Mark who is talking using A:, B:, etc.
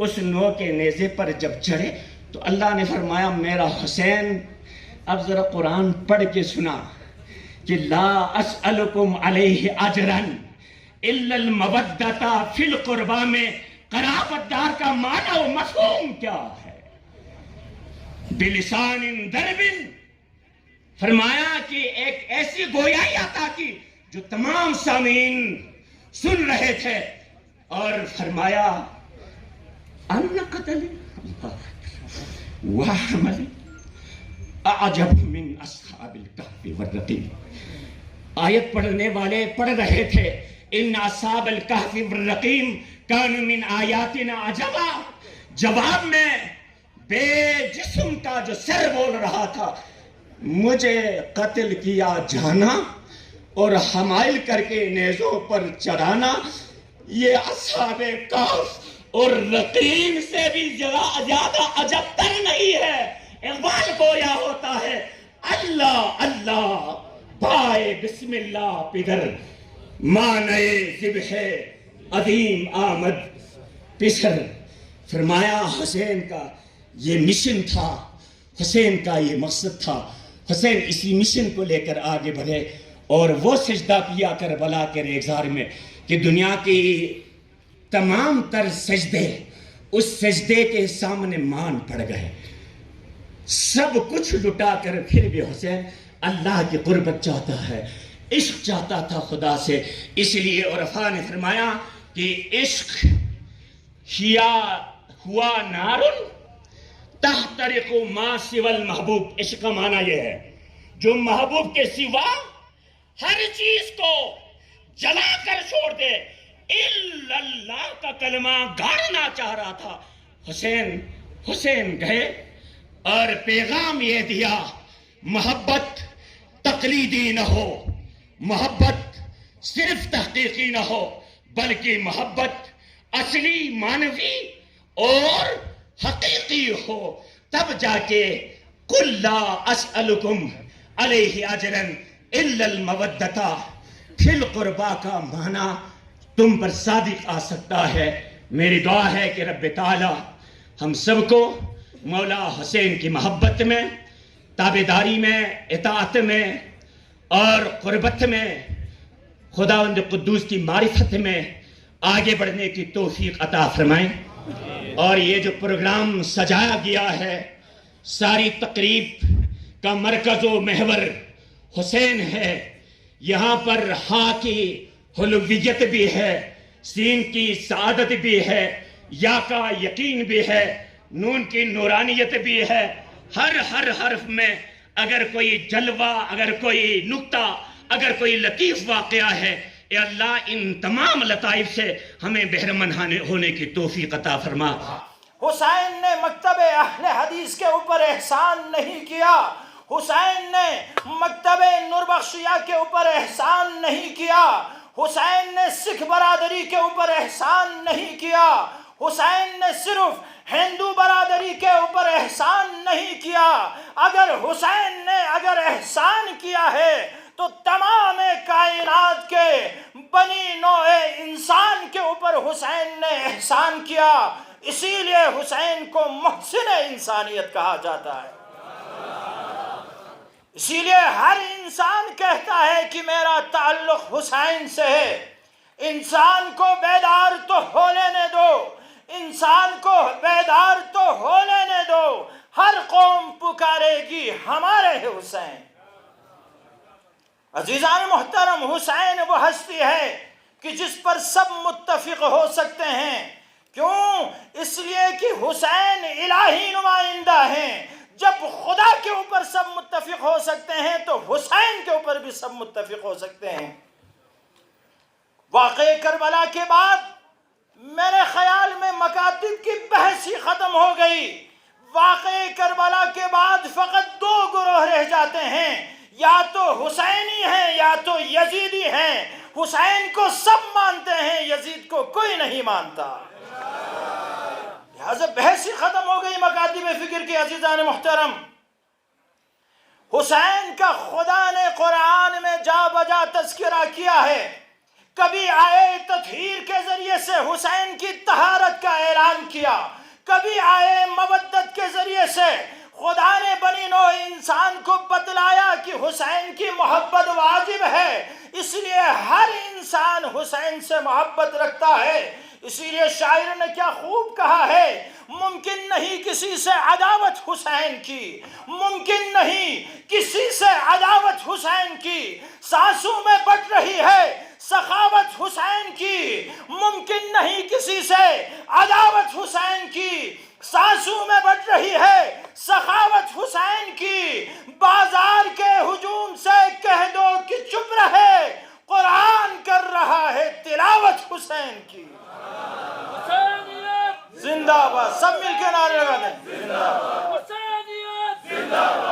A: اس نو کے نیزے پر جب چڑھے تو اللہ نے فرمایا میرا حسین اب ذرا قرآن پڑھ کے سنا کہ لا اسألکم علیہ اجرا الا المودۃ فی القربی میں قرابت دار کا معنی و مفہوم کیا ہے؟ بلسان درب، فرمایا کہ ایک ایسی گویائی عطا کی جو تمام سامعین سن رہے تھے، اور فرمایا ان قتل وحمل اعجب من اصحاب الکہف والرقیم۔ آیت پڑھنے والے پڑھ رہے تھے ان اصحاب الکہف والرقیم کانوا من آیاتنا عجبا، جواب میں بے جسم کا جو سر بول رہا تھا مجھے قتل کیا جانا اور حمائل کر کے نیزوں پر چڑھانا یہ اصحاب کہف اور رقیم سے بھی زیادہ عجب تر نہیں ہے۔ اقبال گویا ہوتا ہے اللہ اللہ بائے بسم اللہ پدر، مانے ذبح عظیم آمد پسر۔ فرمایا حسین کا یہ مشن تھا، حسین کا یہ مقصد تھا، حسین اسی مشن کو لے کر آگے بڑھے اور وہ سجدہ کیا کربلا کے ریگزار میں کہ دنیا کی تمام تر سجدے اس سجدے کے سامنے مان پڑ گئے، سب کچھ لٹا کر پھر بھی حسین اللہ کی قربت چاہتا ہے، عشق چاہتا تھا خدا سے۔ اس لیے عرفاء نے فرمایا کہ عشق ہوا نار تحترق ما سوى المحبوب۔ عشق کا معنی یہ ہے جو محبوب کے سوا ہر چیز کو جلا کر چھوڑ دے، الا اللہ کا کلمہ گاڑنا چاہ رہا تھا۔ حسین گئے اور پیغام یہ دیا محبت تقلیدی نہ ہو، محبت صرف تحقیقی نہ ہو، بلکہ محبت اصلی معنوی اور حقیقی ہو، تب جا کے قل لا اسألکم علیہ اجرا الا المودۃ فی القربی کا معنی تم پر صادق آ سکتا ہے۔ میری دعا ہے کہ رب تعالی ہم سب کو مولا حسین کی محبت میں، تابعداری میں، اطاعت میں اور قربت میں، خداوند قدوس کی معرفت میں آگے بڑھنے کی توفیق عطا فرمائیں۔ اور یہ جو پروگرام سجایا گیا ہے، ساری تقریب کا مرکز و محور حسین ہے، یہاں پر ہاں کی حلویت بھی ہے، سین کی سعادت بھی ہے، یا کا یقین بھی ہے، نون کی نورانیت بھی ہے۔ ہر حرف میں اگر کوئی جلوہ، اگر کوئی نکتہ، اگر کوئی لطیف واقعہ ہے، اے اللہ ان تمام لطائف سے ہمیں بہرمند ہونے کی توفیق عطا فرما۔
B: حسین نے مکتب اہل حدیث کے اوپر احسان نہیں کیا، حسین نے مکتب نور بخشیہ کے اوپر احسان نہیں کیا، حسین نے سکھ برادری کے اوپر احسان نہیں کیا، حسین نے صرف ہندو برادری کے اوپر احسان نہیں کیا۔ اگر حسین نے احسان کیا ہے تو تمام کائنات کے بنی نوع انسان کے اوپر حسین نے احسان کیا، اسی لیے حسین کو محسن انسانیت کہا جاتا ہے۔ اسی لیے ہر انسان کہتا ہے کہ میرا تعلق حسین سے ہے۔ انسان کو بیدار تو ہو لینے دو، انسان کو بیدار تو ہو لینے دو، ہر قوم پکارے گی ہمارے حسین۔ عزیزان محترم، حسین وہ ہستی ہے کہ جس پر سب متفق ہو سکتے ہیں۔ کیوں؟ اس لیے کہ حسین الہی نمائندہ ہیں۔ جب خدا کے اوپر سب متفق ہو سکتے ہیں تو حسین کے اوپر بھی سب متفق ہو سکتے ہیں۔ واقعہ کربلا کے بعد میرے خیال میں مکاتب کی بحث ہی ختم ہو گئی۔ واقعہ کربلا کے بعد فقط دو گروہ رہ جاتے ہیں، یا تو حسینی ہیں یا تو یزیدی ہیں۔ حسین کو سب مانتے ہیں، یزید کو کوئی نہیں مانتا، لہذا بحث ہی ختم ہو گئی مکاتب فکر کی۔ عزیزان محترم، حسین کا خدا نے قرآن میں جا بجا تذکرہ کیا ہے۔ کبھی آئے تطہیر کے ذریعے سے حسین کی طہارت کا اعلان کیا، کبھی آئے مودت کے ذریعے سے خدا نے بنی نوع انسان کو بتلایا کہ حسین کی محبت واجب ہے، اس لیے ہر انسان حسین سے محبت رکھتا ہے۔ اسی لیے شاعر نے کیا خوب کہا ہے، ممکن نہیں کسی سے عداوت حسین کی، ممکن نہیں کسی سے عداوت حسین کی، سانسوں میں بٹ رہی ہے سخاوت حسین کی، ممکن نہیں کسی سے عداوت حسین کی، سانسوں میں بٹ رہی ہے سخاوت حسین کی، بازار کے ہجوم سے کہہ دو کہ چپ رہے، قرآن کر رہا ہے تلاوت حسین کی۔ زندہ باد، سب مل کے نعرے لگا دیں،
C: حسینیت زندہ باد۔